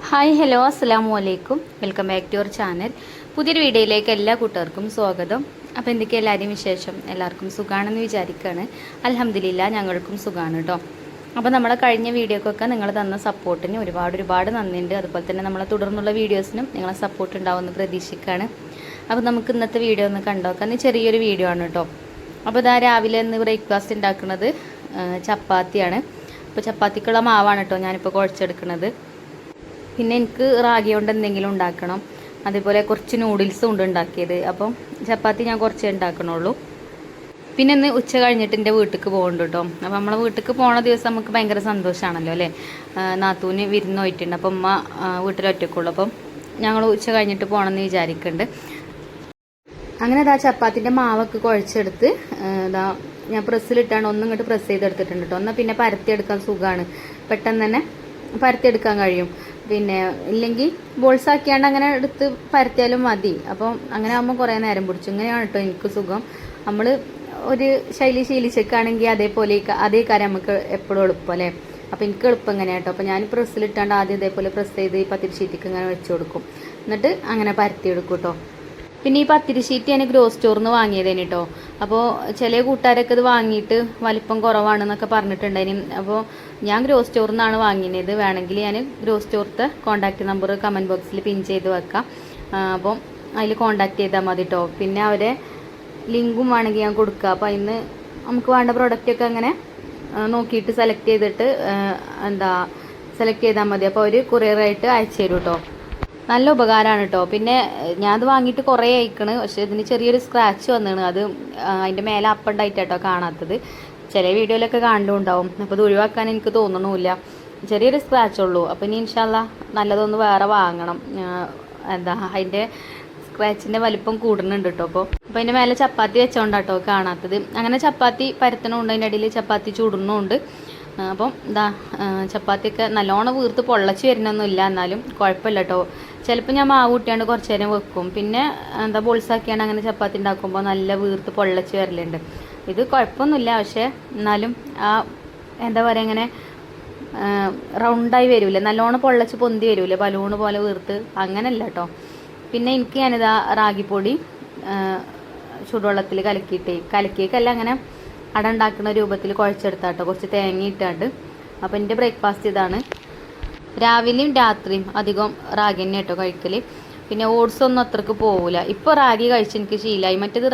Hi hello അസ്സലാമു അലൈക്കും. Welcome back to your channel. പുതിയൊരു വീഡിയോയിലേക്ക് എല്ലാ കൂട്ടുകാർക്കും സ്വാഗതം. അപ്പോൾ എന്തൊക്കെ എല്ലാവരെയും വിശേഷം? എല്ലാവർക്കും സുഖമാണെന്ന് വിചാരിക്കുകയാണ്. അൽഹംദുലില്ലാ ഞങ്ങൾക്കും സുഖമാണ് കേട്ടോ. അപ്പോൾ നമ്മളെ കഴിഞ്ഞ വീഡിയോക്കൊക്കെ നിങ്ങൾ തന്ന സപ്പോർട്ടിന് ഒരുപാട് നന്ദിയുണ്ട്. അതുപോലെ തന്നെ നമ്മളെ തുടർന്നുള്ള വീഡിയോസിനും നിങ്ങളെ സപ്പോർട്ട് ഉണ്ടാവുമെന്ന് പ്രതീക്ഷിക്കുകയാണ്. അപ്പോൾ നമുക്ക് ഇന്നത്തെ വീഡിയോ ഒന്ന് കണ്ടോക്കാം. ചെറിയൊരു വീഡിയോ ആണ് കേട്ടോ. അപ്പോൾ ഇതാ രാവിലെ ഇന്ന് ബ്രേക്ക്ഫാസ്റ്റ് ഉണ്ടാക്കുന്നത് ചപ്പാത്തിയാണ്. അപ്പോൾ ചപ്പാത്തിക്കുള്ള മാവാണ് കേട്ടോ ഞാനിപ്പോൾ കുഴച്ചെടുക്കുന്നത്. പിന്നെ എനിക്ക് റാഗി കൊണ്ട് എന്തെങ്കിലും ഉണ്ടാക്കണം. അതേപോലെ കുറച്ച് നൂഡിൽസും ഉണ്ട് ഉണ്ടാക്കിയത്. അപ്പം ചപ്പാത്തി ഞാൻ കുറച്ചേ ഉണ്ടാക്കണുള്ളൂ. പിന്നെ ഇന്ന് ഉച്ച കഴിഞ്ഞിട്ട് എൻ്റെ വീട്ടിലേക്ക് പോകുന്നുണ്ട് കേട്ടോ. അപ്പോൾ നമ്മളെ വീട്ടിലേക്ക് പോണ ദിവസം നമുക്ക് ഭയങ്കര സന്തോഷമാണല്ലോ അല്ലേ. നാത്തൂന് വിരുന്ന് പോയിട്ടുണ്ട്. അപ്പം ഉമ്മ വീട്ടിലൊറ്റക്കുള്ളൂ. അപ്പം ഞങ്ങൾ ഉച്ച കഴിഞ്ഞിട്ട് പോകണമെന്ന് വിചാരിക്കുന്നുണ്ട്. അങ്ങനെ ഇതാ ചപ്പാത്തിൻ്റെ മാവൊക്കെ കുഴച്ചെടുത്ത് ഇതാ ഞാൻ പ്രസ്സിലിട്ടാണ് ഇങ്ങോട്ട് പ്രസ് ചെയ്തെടുത്തിട്ടുണ്ട് കേട്ടോ. എന്നാൽ പിന്നെ പരത്തിയെടുക്കാൻ സുഖമാണ്. പെട്ടെന്ന് തന്നെ പരത്തിയെടുക്കാൻ കഴിയും. പിന്നെ ഇല്ലെങ്കിൽ ബോൾസാക്കിയാണ്ട് അങ്ങനെ എടുത്ത് പരത്തിയാലും മതി. അപ്പം അങ്ങനെ ആകുമ്പോൾ കുറേ നേരം പിടിച്ചു. ഇങ്ങനെയാണ് കേട്ടോ എനിക്ക് സുഖം. നമ്മൾ ഒരു ശൈലി ശീലിച്ചേക്കാണെങ്കിൽ അതേ കാര്യം നമുക്ക് എപ്പോഴും എളുപ്പം അല്ലേ. അപ്പോൾ എനിക്ക് എളുപ്പം എങ്ങനെയാണ് കേട്ടോ. അപ്പോൾ ഞാൻ പ്രസ്സിലിട്ടാണ്ട് ആദ്യം ഇതേപോലെ പ്രസ് ചെയ്ത് ഈ പത്തിരി ഷീറ്റിക്ക് ഇങ്ങനെ വെച്ച് കൊടുക്കും. എന്നിട്ട് അങ്ങനെ പരത്തിയെടുക്കും കേട്ടോ. പിന്നെ ഈ പത്തിരി ഷീറ്റ് ഞാൻ ഗ്രോ സ്റ്റോറിൽ നിന്ന് വാങ്ങിയതേന് കേട്ടോ. അപ്പോൾ ചില കൂട്ടുകാരൊക്കെ ഇത് വാങ്ങിയിട്ട് വലിപ്പം കുറവാണെന്നൊക്കെ പറഞ്ഞിട്ടുണ്ടായിന്. അപ്പോൾ ഞാൻ ഗ്രോ സ്റ്റോറിൽ നിന്നാണ് വാങ്ങിയത്. വേണമെങ്കിൽ ഞാൻ ഗ്രോ സ്റ്റോറിലത്തെ കോൺടാക്റ്റ് നമ്പർ കമൻറ്റ് ബോക്സിൽ പിൻ ചെയ്ത് വെക്കാം. അപ്പം അതിൽ കോൺടാക്റ്റ് ചെയ്താൽ മതി കേട്ടോ. പിന്നെ അവരെ ലിങ്കും വേണമെങ്കിൽ ഞാൻ കൊടുക്കുക. അപ്പോൾ അതിന് നമുക്ക് വേണ്ട പ്രൊഡക്റ്റൊക്കെ അങ്ങനെ നോക്കിയിട്ട് സെലക്ട് ചെയ്തിട്ട് സെലക്ട് ചെയ്താൽ മതി. അപ്പോൾ അവർ കൊറിയറായിട്ട് അയച്ചു തരും കേട്ടോ. നല്ല ഉപകാരമാണ് കേട്ടോ. പിന്നെ ഞാനത് വാങ്ങിയിട്ട് കുറേ അയക്കണ്. പക്ഷേ ഇതിന് ചെറിയൊരു സ്ക്രാച്ച് വന്നിണ്. അത് അതിൻ്റെ മേലെ അപ്പുണ്ടായിട്ട് കേട്ടോ കാണാത്തത്. ചില വീഡിയോയിലൊക്കെ കണ്ടുണ്ടാവും. അപ്പോൾ ഇത് ഒഴിവാക്കാൻ എനിക്ക് തോന്നണമില്ല. ചെറിയൊരു സ്ക്രാച്ച് ഉള്ളൂ. അപ്പോൾ ഇനി ഇൻഷാല്ലാ നല്ലതൊന്ന് വേറെ വാങ്ങണം. അതിൻ്റെ സ്ക്രാച്ചിൻ്റെ വലിപ്പം കൂടുന്നുണ്ട് കേട്ടോ. അപ്പോൾ അതിൻ്റെ മേലെ ചപ്പാത്തി വെച്ചോണ്ടാട്ടോ കാണാത്തത്. അങ്ങനെ ചപ്പാത്തി പരത്തണമുണ്ട്. അതിൻ്റെ അടിയിൽ ചപ്പാത്തി ചൂടുന്നുമുണ്ട്. അപ്പം ചപ്പാത്തിയൊക്കെ നല്ലോണം വീർത്ത് പൊള്ളച്ച് വരുന്നൊന്നുമില്ല. എന്നാലും കുഴപ്പമില്ല കേട്ടോ. ചിലപ്പോൾ ഞാൻ മാവ് കൂട്ടിയാണ്ട് കുറച്ച് നേരം വെക്കും. പിന്നെ ബോൾസാക്കിയാണ് അങ്ങനെ ചപ്പാത്തി ഉണ്ടാക്കുമ്പോൾ നല്ല വീർത്ത് പൊള്ളച്ച് വരലുണ്ട്. ഇത് കുഴപ്പമൊന്നുമില്ല. പക്ഷേ എന്നാലും ഇങ്ങനെ റൗണ്ടായി വരില്ല. നല്ലോണം പൊള്ളച്ച് പൊന്തി വരില്ല. ബലൂണ് പോലെ വീർത്ത് അങ്ങനെയല്ല കേട്ടോ. പിന്നെ എനിക്ക് ഞാനിതാ റാഗിപ്പൊടി ചൂടുവെള്ളത്തിൽ കലക്കിയേക്കല്ല അങ്ങനെ അട ഉണ്ടാക്കുന്ന രൂപത്തിൽ കുഴച്ചെടുത്താട്ടോ. കുറച്ച് തേങ്ങ ഇട്ടാണ്ട്. അപ്പോൾ എൻ്റെ ബ്രേക്ക്ഫാസ്റ്റ് ഇതാണ്. രാവിലെയും രാത്രിയും അധികം റാഗി തന്നെ കേട്ടോ കഴിക്കൽ. പിന്നെ ഓട്സ് ഒന്നും അത്രക്ക് പോവില്ല. ഇപ്പോൾ റാഗി കഴിച്ച് എനിക്ക് ശീലമായി. മറ്റേത്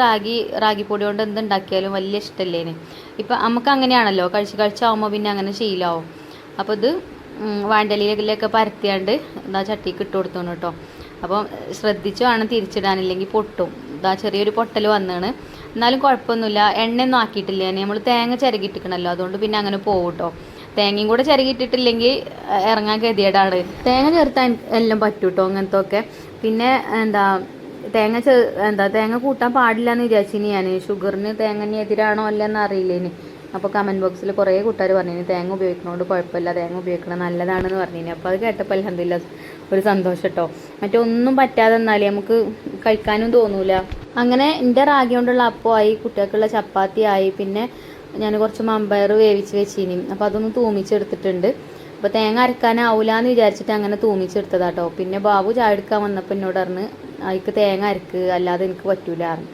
റാഗിപ്പൊടി കൊണ്ട് എന്തുണ്ടാക്കിയാലും വലിയ ഇഷ്ടമല്ലേന്. ഇപ്പം നമുക്ക് അങ്ങനെയാണല്ലോ, കഴിച്ചാവുമ്പോൾ പിന്നെ അങ്ങനെ ശീലമാവും. അപ്പോൾ ഇത് വാണ്ടലിയിലൊക്കെ പരത്തിയാണ്ട് ചട്ടിക്ക് ഇട്ട് കൊടുത്തോണം കേട്ടോ. അപ്പം ശ്രദ്ധിച്ച് വേണം തിരിച്ചിടാനില്ലെങ്കിൽ പൊട്ടും. ചെറിയൊരു പൊട്ടൽ വന്നാണ്. എന്നാലും കുഴപ്പമൊന്നുമില്ല. എണ്ണയൊന്നും ആക്കിയിട്ടില്ല. നമ്മൾ തേങ്ങ ചിരകിട്ടിക്കണല്ലോ, അതുകൊണ്ട് പിന്നെ അങ്ങനെ പോകും കേട്ടോ. തേങ്ങയും കൂടെ ചിരകിട്ടിട്ടില്ലെങ്കിൽ ഇറങ്ങാൻ ഗതികേടാണ്. തേങ്ങ ചേർത്താൻ എല്ലാം പറ്റും കേട്ടോ അങ്ങനത്തെ ഒക്കെ. പിന്നെ തേങ്ങ കൂട്ടാൻ പാടില്ല എന്ന് വിചാരിച്ചിനി ഞാൻ. ഷുഗറിന് തേങ്ങന് എതിരാണോ അല്ലെന്ന് അറിയില്ലേന്. അപ്പോൾ കമൻറ്റ് ബോക്സിൽ കുറേ കൂട്ടുകാർ പറഞ്ഞു തേങ്ങ ഉപയോഗിക്കണോണ്ട് കുഴപ്പമില്ല, തേങ്ങ ഉപയോഗിക്കണം നല്ലതാണെന്ന് പറഞ്ഞിനി. അപ്പോൾ അത് കേട്ടപ്പോൾ അൽഹംദുലില്ലാ ഒരു സന്തോഷം കേട്ടോ. മറ്റൊന്നും പറ്റാതെ എന്നാലേ നമുക്ക് കഴിക്കാനും തോന്നൂല. അങ്ങനെ എൻ്റെ റാഗി കൊണ്ടുള്ള അപ്പമായി, കുട്ടികൾക്കുള്ള ചപ്പാത്തി ആയി. പിന്നെ ഞാൻ കുറച്ച് മമ്പയർ വേവിച്ച് വെച്ചിനി. അപ്പോൾ അതൊന്ന് തൂമിച്ചെടുത്തിട്ടുണ്ട്. അപ്പോൾ തേങ്ങ അരക്കാനാവില്ല എന്ന് വിചാരിച്ചിട്ട് അങ്ങനെ തൂമിച്ചെടുത്തതാട്ടോ. പിന്നെ ബാബു ചായ എടുക്കാൻ വന്നപ്പോൾ എന്നോട് പറഞ്ഞ് അതിക്ക് തേങ്ങ അരക്ക്, അല്ലാതെ എനിക്ക് പറ്റൂല പറഞ്ഞു.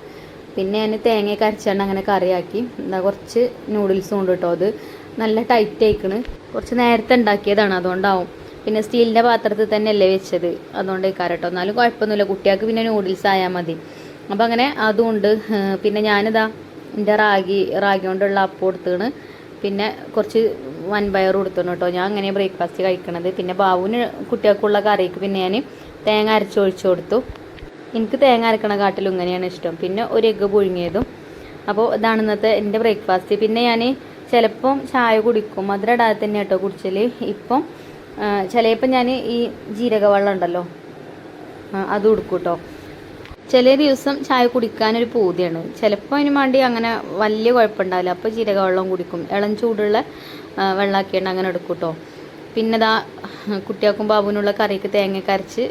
പിന്നെ ഞാൻ തേങ്ങയൊക്കെ അരച്ചാണ്ട് അങ്ങനെ കറിയാക്കി. കുറച്ച് നൂഡിൽസും ഉണ്ട് കേട്ടോ. അത് നല്ല ടൈറ്റ് ആയിക്കണ്. കുറച്ച് നേരത്തെ ഉണ്ടാക്കിയതാണ്, അതുകൊണ്ടാവും. പിന്നെ സ്റ്റീലിൻ്റെ പാത്രത്തിൽ തന്നെ അല്ലേ വെച്ചത്, അതുകൊണ്ട് കേട്ടോ. എന്നാലും കുഴപ്പമൊന്നുമില്ല. കുട്ടികൾക്ക് പിന്നെ നൂഡിൽസ് ആയാൽ മതി. അപ്പോൾ അങ്ങനെ അതുകൊണ്ട് പിന്നെ ഞാനിതാ എൻ്റെ റാഗി കൊണ്ടുള്ള അപ്പം കൊടുത്താണ്. പിന്നെ കുറച്ച് വൻപയർ കൊടുത്താണ് കേട്ടോ. ഞാൻ അങ്ങനെ ബ്രേക്ക്ഫാസ്റ്റ് കഴിക്കണത്. പിന്നെ ബാബുവിന് കുട്ടികൾക്കുള്ള കറിക്ക് പിന്നെ ഞാൻ തേങ്ങ അരച്ചൊഴിച്ചു കൊടുത്തു. എനിക്ക് തേങ്ങ അരക്കണ കാട്ടിലും ഇങ്ങനെയാണ് ഇഷ്ടം. പിന്നെ ഒരു എഗ്ഗ് പുഴുങ്ങിയതും. അപ്പോൾ ഇതാണ് ഇന്നത്തെ എൻ്റെ ബ്രേക്ക്ഫാസ്റ്റ്. പിന്നെ ഞാൻ ചിലപ്പം ചായ കുടിക്കും. മധുരം ഇടാതെ തന്നെ കേട്ടോ കുടിച്ചൽ. ഇപ്പം ചിലപ്പോൾ ഞാൻ ഈ ജീരക വെള്ളം ഉണ്ടല്ലോ അത് കൊടുക്കും കേട്ടോ. ചില ദിവസം ചായ കുടിക്കാനൊരു പൂതിയാണ്. ചിലപ്പോൾ അതിന് വേണ്ടി അങ്ങനെ വലിയ കുഴപ്പമുണ്ടാവില്ല. അപ്പോൾ ജീരക വെള്ളം കുടിക്കും. ഇളം ചൂടുള്ള വെള്ളമാക്കിയാണ് അങ്ങനെ എടുക്കും കേട്ടോ. പിന്നെ കുട്ടികൾക്കും ബാബുവിനുള്ള കറിക്ക് തേങ്ങയൊക്കെ അരച്ച്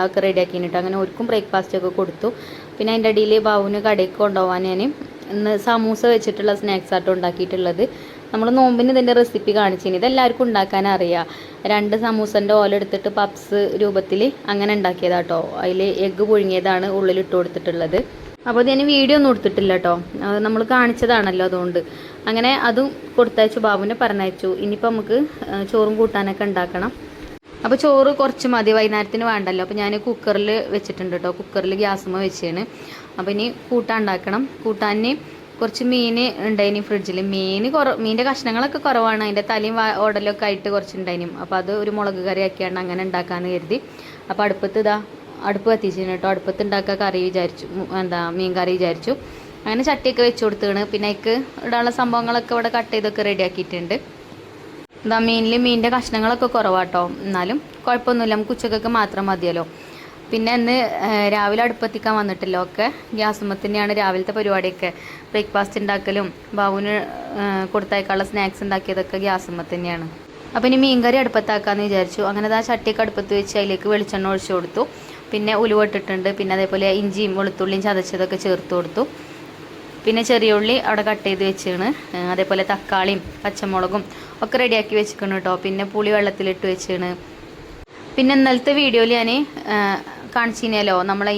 ഒക്കെ റെഡിയാക്കിയിട്ട് അങ്ങനെ ഒരുക്കും ബ്രേക്ക്ഫാസ്റ്റൊക്കെ കൊടുത്തു. പിന്നെ അതിൻ്റെ അടിയിൽ ബാബുവിന് കടയ്ക്ക് കൊണ്ടുപോകാൻ ഞാൻ ഇന്ന് സമൂസ വെച്ചിട്ടുള്ള സ്നാക്സ് ആട്ടോ ഉണ്ടാക്കിയിട്ടുള്ളത്. നമ്മൾ നോമ്പിന് ഇതിൻ്റെ റെസിപ്പി കാണിച്ചിന്. ഇതെല്ലാവർക്കും ഉണ്ടാക്കാൻ അറിയാം. 2 സമൂസൻ്റെ ഓല എടുത്തിട്ട് പപ്സ് രൂപത്തിൽ അങ്ങനെ ഉണ്ടാക്കിയതാട്ടോ. അതിൽ എഗ്ഗ് പുഴുങ്ങിയതാണ് ഉള്ളിലിട്ട് കൊടുത്തിട്ടുള്ളത്. അപ്പോൾ ഇതിന് വീഡിയോ ഒന്നും എടുത്തിട്ടില്ല കേട്ടോ, നമ്മൾ കാണിച്ചതാണല്ലോ. അതുകൊണ്ട് അങ്ങനെ അതും കൊടുത്തയച്ചു, ബാബുവിനെ പറഞ്ഞയച്ചു. ഇനിയിപ്പോൾ നമുക്ക് ചോറും കൂട്ടാനൊക്കെ ഉണ്ടാക്കണം. അപ്പോൾ ചോറ് കുറച്ച് മതി, വൈകുന്നേരത്തിന് വേണ്ടല്ലോ. അപ്പോൾ ഞാൻ കുക്കറിൽ വെച്ചിട്ടുണ്ട് കേട്ടോ, കുക്കറിൽ ഗ്യാസുമ്മ വെച്ചാണ്. അപ്പോൾ ഇനി കൂട്ടാൻ ഉണ്ടാക്കണം. കൂട്ടാന് കുറച്ച് മീൻ ഉണ്ടായിനി ഫ്രിഡ്ജിൽ. മീനിൻ്റെ കഷ്ണങ്ങളൊക്കെ കുറവാണ്, അതിൻ്റെ തലയും ഓടലൊക്കെ ആയിട്ട് കുറച്ചുണ്ടായിനും. അപ്പോൾ അത് ഒരു മുളക് കറി ആക്കിയാണ് അങ്ങനെ ഉണ്ടാക്കാമെന്ന് കരുതി. അപ്പോൾ അടുപ്പ് കത്തിച്ചിരുന്നു കേട്ടോ. അടുപ്പത്ത് ഉണ്ടാക്കുക കറി വിചാരിച്ചു, മീൻ കറി വിചാരിച്ചു. അങ്ങനെ ചട്ടിയൊക്കെ വെച്ച് കൊടുത്താണ്. പിന്നെ അതിക്ക് ഇടാനുള്ള സംഭവങ്ങളൊക്കെ ഇവിടെ കട്ട് ചെയ്തൊക്കെ റെഡിയാക്കിയിട്ടുണ്ട്. മീനിൻ്റെ കഷ്ണങ്ങളൊക്കെ കുറവാട്ടോ, എന്നാലും കുഴപ്പമൊന്നുമില്ല, നമുക്ക് ഉച്ചക്കൊക്കെ മാത്രം മതിയല്ലോ. പിന്നെ ഇന്ന് രാവിലെ അടുപ്പത്തിക്കാൻ വന്നിട്ടില്ല, ഒക്കെ ഗ്യാസുമ്മ തന്നെയാണ് രാവിലത്തെ പരിപാടിയൊക്കെ. ബ്രേക്ക്ഫാസ്റ്റ് ഉണ്ടാക്കലും ബാബുവിന് കൊടുത്തയക്കാനുള്ള സ്നാക്സ് ഉണ്ടാക്കിയതൊക്കെ ഗ്യാസുമ്മ തന്നെയാണ്. അപ്പോൾ ഇനി മീൻകറി അടുപ്പത്താക്കാമെന്ന് വിചാരിച്ചു. അങ്ങനെ ആ ചട്ടിയൊക്കെ അടുപ്പത്ത് വെച്ച് അതിലേക്ക് വെളിച്ചെണ്ണ ഒഴിച്ചു കൊടുത്തു. പിന്നെ ഉലുവ ഇട്ടിട്ടുണ്ട്. പിന്നെ അതേപോലെ ഇഞ്ചിയും വെളുത്തുള്ളിയും ചതച്ചതൊക്കെ ചേർത്ത് കൊടുത്തു. പിന്നെ ചെറിയ ഉള്ളി അവിടെ കട്ട് ചെയ്ത് വെച്ചാണ്. അതേപോലെ തക്കാളിയും പച്ചമുളകും ഒക്കെ റെഡിയാക്കി വെച്ചിരിക്കണം കേട്ടോ. പിന്നെ പുളി വെള്ളത്തിലിട്ട് വെച്ചാണ്. പിന്നെ ഇന്നലത്തെ വീഡിയോയിൽ ഞാൻ കാണിച്ചിനല്ലോ, നമ്മളെ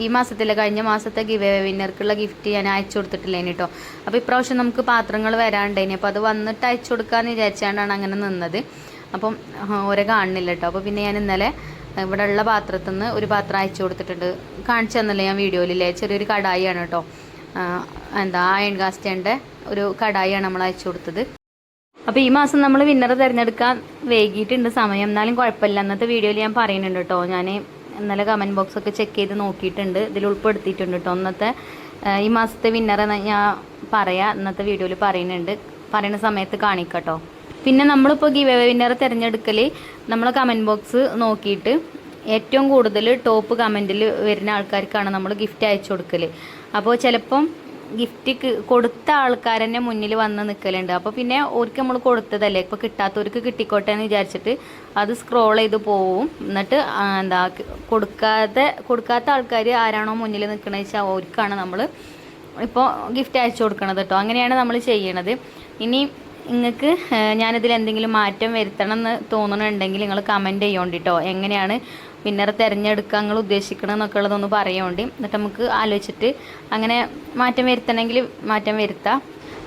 ഈ മാസത്തിലെ കഴിഞ്ഞ മാസത്തെ ഗിവ് അവേ വിന്നർക്കുള്ള ഗിഫ്റ്റ് ഞാൻ അയച്ചു കൊടുത്തിട്ടില്ലേനി കേട്ടോ. അപ്പോൾ ഇപ്രാവശ്യം നമുക്ക് പാത്രങ്ങൾ വരാണ്ടേനി. അപ്പോൾ അത് വന്നിട്ട് അയച്ചു കൊടുക്കാമെന്ന് വിചാരിച്ചാണ്ടാണ് അങ്ങനെ നിന്നത്. അപ്പം ഓരോ കാണുന്നില്ല കേട്ടോ. അപ്പോൾ പിന്നെ ഞാൻ ഇന്നലെ ഇവിടെ ഉള്ള പാത്രത്തിൽ നിന്ന് ഒരു പാത്രം അയച്ചു കൊടുത്തിട്ടുണ്ട്. കാണിച്ചു തന്നല്ലേ ഞാൻ വീഡിയോയിലെ, ചെറിയൊരു കടായിയാണ് കേട്ടോ. അയൺ കാസ്റ്റേൻ്റെ ഒരു കടായിയാണ് നമ്മൾ അയച്ചു കൊടുത്തത്. അപ്പോൾ ഈ മാസം നമ്മൾ വിന്നറെ തിരഞ്ഞെടുക്കാൻ വൈകിയിട്ടുണ്ട് സമയം, എന്നാലും കുഴപ്പമില്ല. അന്നത്തെ വീഡിയോയിൽ ഞാൻ പറയുന്നുണ്ട് കേട്ടോ. ഞാൻ ഇന്നലെ കമൻറ്റ് ബോക്സൊക്കെ ചെക്ക് ചെയ്ത് നോക്കിയിട്ടുണ്ട്, ഇതിൽ ഉൾപ്പെടുത്തിയിട്ടുണ്ട് കേട്ടോ. ഈ മാസത്തെ വിന്നറെ ഞാൻ ഇന്നത്തെ വീഡിയോയിൽ പറയുന്ന സമയത്ത് കാണിക്കട്ടോ. പിന്നെ നമ്മളിപ്പോൾ ഗിവ് അവേ വിന്നറെ തിരഞ്ഞെടുക്കൽ നമ്മൾ കമൻറ്റ് ബോക്സ് നോക്കിയിട്ട് ഏറ്റവും കൂടുതൽ ടോപ്പ് കമൻറ്റിൽ വരുന്ന ആൾക്കാർക്കാണ് നമ്മൾ ഗിഫ്റ്റ് അയച്ചു കൊടുക്കൽ. അപ്പോൾ ചിലപ്പം ഗിഫ്റ്റ് കൊടുത്ത ആൾക്കാർ തന്നെ മുന്നിൽ വന്ന് നിൽക്കലുണ്ട്. അപ്പോൾ പിന്നെ ഓർക്ക് നമ്മൾ കൊടുത്തതല്ലേ, ഇപ്പോൾ കിട്ടാത്തവർക്ക് കിട്ടിക്കോട്ടെ എന്ന് വിചാരിച്ചിട്ട് അത് സ്ക്രോൾ ചെയ്ത് പോവും. എന്നിട്ട് കൊടുക്കാത്ത ആൾക്കാർ ആരാണോ മുന്നിൽ നിൽക്കണമെന്ന് വെച്ചാൽ അവർക്കാണ് നമ്മൾ ഇപ്പോൾ ഗിഫ്റ്റ് അയച്ചു കൊടുക്കണത് കേട്ടോ. അങ്ങനെയാണ് നമ്മൾ ചെയ്യണത്. ഇനി നിങ്ങൾക്ക് ഞാനിതിൽ എന്തെങ്കിലും മാറ്റം വരുത്തണം എന്ന് തോന്നുന്നുണ്ടെങ്കിൽ നിങ്ങൾ കമൻറ്റ് ചെയ്യോണ്ടി കേട്ടോ. എങ്ങനെയാണ് വിന്നറെ തിരഞ്ഞെടുക്കുക നിങ്ങൾ ഉദ്ദേശിക്കണമെന്നൊക്കെ ഉള്ളതൊന്ന് പറയുകയുണ്ട്. എന്നിട്ട് നമുക്ക് ആലോചിച്ചിട്ട് അങ്ങനെ മാറ്റം വരുത്തണമെങ്കിൽ മാറ്റം വരുത്താം.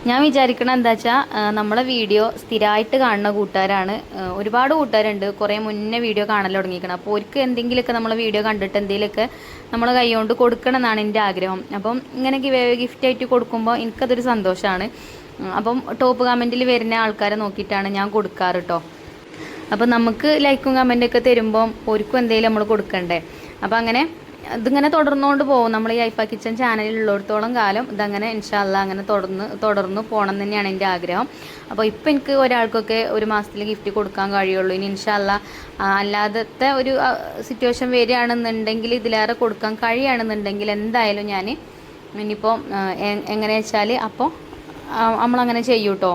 ഞാൻ വിചാരിക്കണം എന്താ വെച്ചാൽ നമ്മളെ വീഡിയോ സ്ഥിരമായിട്ട് കാണുന്ന കൂട്ടുകാരാണ്, ഒരുപാട് കൂട്ടുകാരുണ്ട്, കുറേ മുന്നേ വീഡിയോ കാണൽ തുടങ്ങിയിരിക്കണം. അപ്പോൾ അവർക്ക് എന്തെങ്കിലുമൊക്കെ നമ്മളെ വീഡിയോ കണ്ടിട്ട് എന്തെങ്കിലുമൊക്കെ നമ്മളെ കൈ കൊണ്ട് കൊടുക്കണം എന്നാണ് എൻ്റെ ആഗ്രഹം. അപ്പം ഇങ്ങനെ ഗിഫ്റ്റായിട്ട് കൊടുക്കുമ്പോൾ എനിക്കതൊരു സന്തോഷമാണ്. അപ്പം ടോപ്പ് കമൻറ്റിൽ വരുന്ന ആൾക്കാരെ നോക്കിയിട്ടാണ് ഞാൻ കൊടുക്കാറ് കേട്ടോ. അപ്പം നമുക്ക് ലൈക്കും കമൻറ്റൊക്കെ തരുമ്പോൾ ഒരുക്കും എന്തെങ്കിലും നമ്മൾ കൊടുക്കണ്ടേ. അപ്പോൾ അങ്ങനെ ഇതിങ്ങനെ തുടർന്നുകൊണ്ട് പോകും. നമ്മൾ ഈ ഐഫ കിച്ചൻ ചാനലിലുള്ളിടത്തോളം കാലം ഇതങ്ങനെ ഇൻഷാ അല്ലാ അങ്ങനെ തുടർന്ന് പോകണം തന്നെയാണ് എൻ്റെ ആഗ്രഹം. അപ്പോൾ ഇപ്പം എനിക്ക് ഒരാൾക്കൊക്കെ ഒരു മാസത്തിൽ ഗിഫ്റ്റ് കൊടുക്കാൻ കഴിയുള്ളൂ. ഇനി ഇൻഷാ അല്ലാ അല്ലാതെ ഒരു സിറ്റുവേഷൻ വരികയാണെന്നുണ്ടെങ്കിൽ ഇതിലേറെ കൊടുക്കാൻ കഴിയുകയാണെന്നുണ്ടെങ്കിൽ എന്തായാലും ഞാൻ ഇനിയിപ്പോൾ എങ്ങനെ വെച്ചാൽ അപ്പോൾ നമ്മളങ്ങനെ ചെയ്യും കേട്ടോ.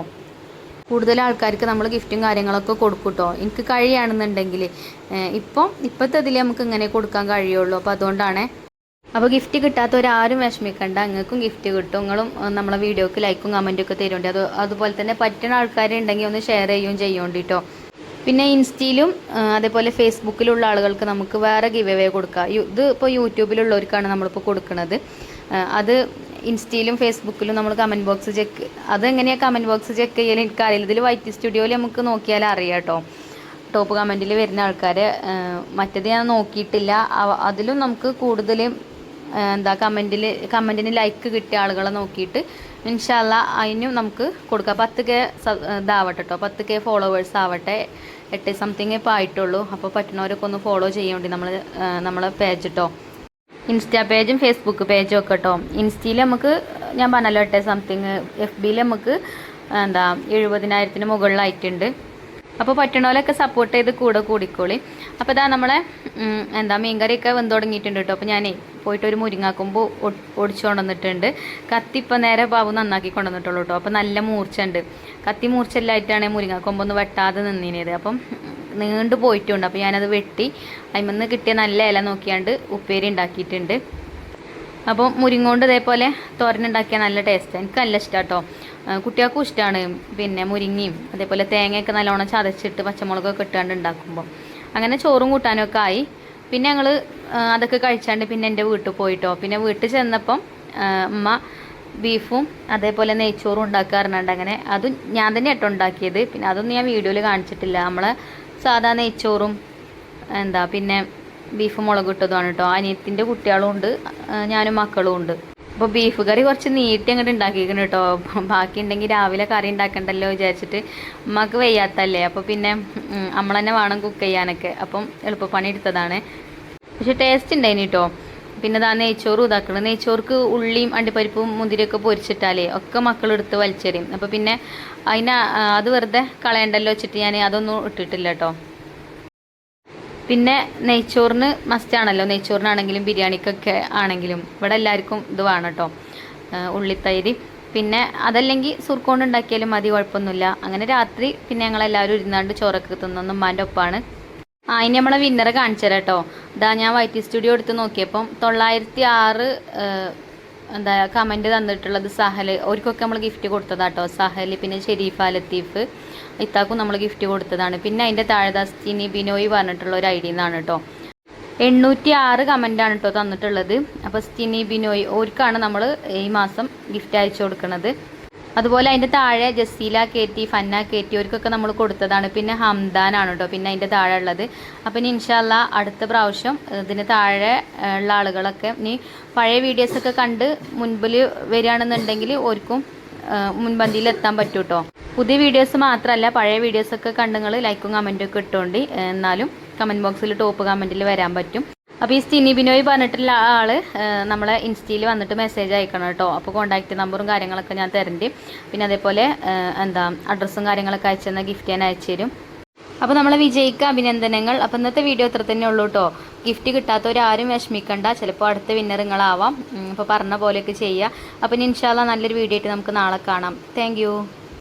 കൂടുതൽ ആൾക്കാർക്ക് നമ്മൾ ഗിഫ്റ്റും കാര്യങ്ങളൊക്കെ കൊടുക്കും കേട്ടോ. എനിക്ക് കഴിയുകയാണെന്നുണ്ടെങ്കിൽ ഇപ്പോഴത്തെ ഇതിൽ നമുക്ക് ഇങ്ങനെ കൊടുക്കാൻ കഴിയുള്ളൂ. അപ്പോൾ അതുകൊണ്ടാണ്. അപ്പോൾ ഗിഫ്റ്റ് കിട്ടാത്തവരാരും വിഷമിക്കണ്ട, നിങ്ങൾക്കും ഗിഫ്റ്റ് കിട്ടും. നിങ്ങളും നമ്മളെ വീഡിയോക്ക് ലൈക്കും കമൻറ്റും ഒക്കെ തരുന്നുണ്ട്. അതുപോലെ തന്നെ പറ്റുന്ന ആൾക്കാരുണ്ടെങ്കിൽ ഒന്ന് ഷെയർ ചെയ്യുകയും കേട്ടോ. പിന്നെ ഇൻസ്റ്റയിലും അതേപോലെ ഫേസ്ബുക്കിലുള്ള ആളുകൾക്ക് നമുക്ക് വേറെ ഗിവ് അവേ കൊടുക്കാം. ഇത് ഇപ്പോൾ യൂട്യൂബിലുള്ളവർക്കാണ് നമ്മളിപ്പോൾ കൊടുക്കുന്നത്. അത് ഇൻസ്റ്റയിലും ഫേസ്ബുക്കിലും നമ്മൾ കമൻറ്റ് ബോക്സ് അതെങ്ങനെയാണ് കമൻറ്റ് ബോക്സ് ചെക്ക് ചെയ്യാൻ എനിക്കറിയില്ല. ഇതിൽ വൈറ്റ് സ്റ്റുഡിയോയിൽ നമുക്ക് നോക്കിയാൽ അറിയാം കേട്ടോ ടോപ്പ് കമൻറ്റിൽ വരുന്ന ആൾക്കാരെ. മറ്റേത് ഞാൻ നോക്കിയിട്ടില്ല. അതിലും നമുക്ക് കൂടുതൽ കമൻറ്റിന് ലൈക്ക് കിട്ടിയ ആളുകളെ നോക്കിയിട്ട് ഇൻഷാ അല്ലാ അതിനും നമുക്ക് കൊടുക്കാം. 10K ഇതാവട്ടെ കേട്ടോ, 10K ഫോളോവേഴ്സ് ആവട്ടെ. 8 സംതിങ് ഇപ്പോൾ ആയിട്ടുള്ളൂ. അപ്പോൾ പറ്റുന്നവരൊക്കെ ഒന്ന് ഫോളോ ചെയ്യേണ്ടി നമ്മളെ പേജ് കേട്ടോ. ഇൻസ്റ്റാ പേജും ഫേസ്ബുക്ക് പേജും ഒക്കെ കേട്ടോ. ഇൻസ്റ്റയിൽ നമുക്ക് ഞാൻ പറഞ്ഞല്ലോ 8 സംതിങ്, FBയിൽ നമുക്ക് 70,000 മുകളിലായിട്ടുണ്ട്. അപ്പോൾ പറ്റണോലൊക്കെ സപ്പോർട്ട് ചെയ്ത് കൂടിക്കോളി. അപ്പോൾ ഇതാ നമ്മളെ മീൻകറിയൊക്കെ വെന്ത് തുടങ്ങിയിട്ടുണ്ട് കേട്ടോ. അപ്പോൾ ഞാനേ പോയിട്ട് ഒരു മുരിങ്ങാക്കൊമ്പ് ഒടിച്ചു കൊണ്ടുവന്നിട്ടുണ്ട്. കത്തി ഇപ്പം നേരെ ബാബു നന്നാക്കി കൊണ്ടുവന്നിട്ടുള്ളൂ കേട്ടോ. അപ്പോൾ നല്ല മൂർച്ചയുണ്ട്. കത്തി മൂർച്ചയില്ലായിട്ടാണ് മുരിങ്ങാക്കൊമ്പൊന്ന് വെട്ടാതെ നിന്നിനത്. അപ്പം നീണ്ടു പോയിട്ടുണ്ട്. അപ്പോൾ ഞാനത് വെട്ടി അതിൽ കിട്ടിയ നല്ല ഇല നോക്കിയാണ്ട് ഉപ്പേരി ഉണ്ടാക്കിയിട്ടുണ്ട്. അപ്പോൾ മുരിങ്ങ കൊണ്ട് ഇതേപോലെ തോരനുണ്ടാക്കിയാൽ നല്ല ടേസ്റ്റാണ്. എനിക്ക് നല്ല ഇഷ്ടമാണ് കേട്ടോ. കുട്ടികൾക്കും ഇഷ്ടമാണ്. പിന്നെ മുരിങ്ങയും അതേപോലെ തേങ്ങയൊക്കെ നല്ലോണം ചതച്ചിട്ട് പച്ചമുളകൊക്കെ ഇട്ടാണ്ട് ഉണ്ടാക്കുമ്പോൾ അങ്ങനെ ചോറും കൂട്ടാനും ഒക്കെ ആയി. പിന്നെ ഞങ്ങൾ അതൊക്കെ കഴിച്ചാണ്ട് പിന്നെ എൻ്റെ വീട്ടിൽ പോയിട്ടോ. പിന്നെ വീട്ടിൽ ചെന്നപ്പം ഉമ്മ ബീഫും അതേപോലെ നെയ്ച്ചോറും ഉണ്ടാക്കാറുണ്ട്. അങ്ങനെ അതും ഞാൻ തന്നെ കേട്ടോ ഉണ്ടാക്കിയത്. പിന്നെ അതൊന്നും ഞാൻ വീഡിയോയിൽ കാണിച്ചിട്ടില്ല. നമ്മളെ സാധാ നെയ്ച്ചോറും പിന്നെ ബീഫ് മുളക് ഇട്ടതുമാണ് കേട്ടോ. അനിയത്തിൻ്റെ കുട്ടികളും ഉണ്ട്, ഞാനും മക്കളും ഉണ്ട്. അപ്പോൾ ബീഫ് കറി കുറച്ച് നീട്ടി അങ്ങോട്ട് ഉണ്ടാക്കിയിരിക്കണം കേട്ടോ. ബാക്കി ഉണ്ടെങ്കിൽ രാവിലെ കറി ഉണ്ടാക്കണ്ടല്ലോ വിചാരിച്ചിട്ട്. ഉമ്മക്ക് വയ്യാത്തല്ലേ, അപ്പോൾ പിന്നെ നമ്മൾ തന്നെ വേണം കുക്ക് ചെയ്യാനൊക്കെ. അപ്പം എളുപ്പപ്പണി എടുത്തതാണ്. പക്ഷെ ടേസ്റ്റ് ഉണ്ടായിന് കേട്ടോ. പിന്നെ ഇതാ നെയ്ച്ചോറും ഇതാക്കണം. നെയ്ച്ചോർക്ക് ഉള്ളിയും അണ്ടിപ്പരിപ്പും മുന്തിരിയൊക്കെ പൊരിച്ചിട്ടാലേ ഒക്കെ മക്കളെടുത്ത് വലിച്ചെറിയും. അപ്പോൾ പിന്നെ അത് വെറുതെ കളയണ്ടല്ലോ വെച്ചിട്ട് ഞാൻ അതൊന്നും ഇട്ടിട്ടില്ല കേട്ടോ. പിന്നെ നെയ്ച്ചോറിന് മസ്റ്റാണല്ലോ, നെയ്ച്ചോറിനാണെങ്കിലും ബിരിയാണിക്കൊക്കെ ആണെങ്കിലും ഇവിടെ എല്ലാവർക്കും ഇത് വേണം കേട്ടോ, ഉള്ളിത്തൈര്. പിന്നെ അതല്ലെങ്കിൽ സുർക്കൊണ്ട് ഉണ്ടാക്കിയാലും മതി, കുഴപ്പമൊന്നുമില്ല. അങ്ങനെ രാത്രി പിന്നെ ഞങ്ങളെല്ലാവരും ഇരുന്നാണ്ട് ചോറൊക്കെ തിന്നൊന്നും ഉമ്മാൻ്റെ ഒപ്പമാണ്. ഇനി നമ്മളെ വിന്നറെ കാണിച്ചു തരാം കേട്ടോ. ഇതാ ഞാൻ വൈറ്റി സ്റ്റുഡിയോ എടുത്ത് നോക്കിയപ്പം 906 കമൻറ്റ് തന്നിട്ടുള്ളത് സഹൽ. അവർക്കൊക്കെ നമ്മൾ ഗിഫ്റ്റ് കൊടുത്തതാട്ടോ. സഹൽ, പിന്നെ ഷെരീഫ ലത്തീഫ്, ഇത്താക്കും നമ്മൾ ഗിഫ്റ്റ് കൊടുത്തതാണ്. പിന്നെ അതിൻ്റെ താഴെ സ്റ്റിനി ബിനോയ് പറഞ്ഞിട്ടുള്ള ഒരു ഐഡിയിൽ നിന്നാണ് കേട്ടോ. 806 കമൻറ്റാണ് കേട്ടോ തന്നിട്ടുള്ളത്. അപ്പോൾ സ്റ്റിനി ബിനോയ് ഓർക്കാണ് നമ്മൾ ഈ മാസം ഗിഫ്റ്റ് അയച്ചു കൊടുക്കുന്നത്. അതുപോലെ അതിൻ്റെ താഴെ ജസീല കേറ്റി, ഫന്ന കേറ്റി, അവർക്കൊക്കെ നമ്മൾ കൊടുത്തതാണ്. പിന്നെ ഹംദാനാണ് കേട്ടോ പിന്നെ അതിൻ്റെ താഴെ ഉള്ളത്. അപ്പം ഇനി ഇൻഷാല്ല അടുത്ത പ്രാവശ്യം ഇതിന് താഴെ ഉള്ള ആളുകളൊക്കെ ഇനി പഴയ വീഡിയോസൊക്കെ കണ്ട് മുൻപിൽ വരികയാണെന്നുണ്ടെങ്കിൽ ഓർക്കും മുൻപന്തിയിൽ എത്താൻ പറ്റും കേട്ടോ. പുതിയ വീഡിയോസ് മാത്രമല്ല പഴയ വീഡിയോസൊക്കെ കണ്ട് നിങ്ങൾ ലൈക്കും കമൻറ്റും ഒക്കെ ഇട്ടുകൊണ്ട് എന്നാലും കമൻറ്റ് ബോക്സിൽ ടോപ്പ് കമൻറ്റിൽ വരാൻ പറ്റും. അപ്പോൾ ഈ സ്റ്റിനി ബിനോയ് പറഞ്ഞിട്ടുള്ള ആൾ നമ്മളെ ഇൻസ്റ്റയിൽ വന്നിട്ട് മെസ്സേജ് അയക്കണം കേട്ടോ. അപ്പോൾ കോൺടാക്റ്റ് നമ്പറും കാര്യങ്ങളൊക്കെ ഞാൻ തരണ്ട്. പിന്നെ അതേപോലെ അഡ്രസ്സും കാര്യങ്ങളൊക്കെ അയച്ചെന്ന ഗിഫ്റ്റ് ഞാൻ അയച്ചു തരും. അപ്പോൾ നമ്മളെ വിജയിക്ക് അഭിനന്ദനങ്ങൾ. അപ്പോൾ ഇന്നത്തെ വീഡിയോ ഇത്ര തന്നെ ഉള്ളൂ കേട്ടോ. ഗിഫ്റ്റ് കിട്ടാത്തവരാരും വിഷമിക്കണ്ട, ചിലപ്പോൾ അടുത്ത വിന്നറുകളാവാം. അപ്പോൾ പറഞ്ഞ പോലെയൊക്കെ ചെയ്യുക. അപ്പോൾ ഇൻഷാല്ലാ നല്ലൊരു വീഡിയോ ആയിട്ട് നമുക്ക് നാളെ കാണാം. താങ്ക്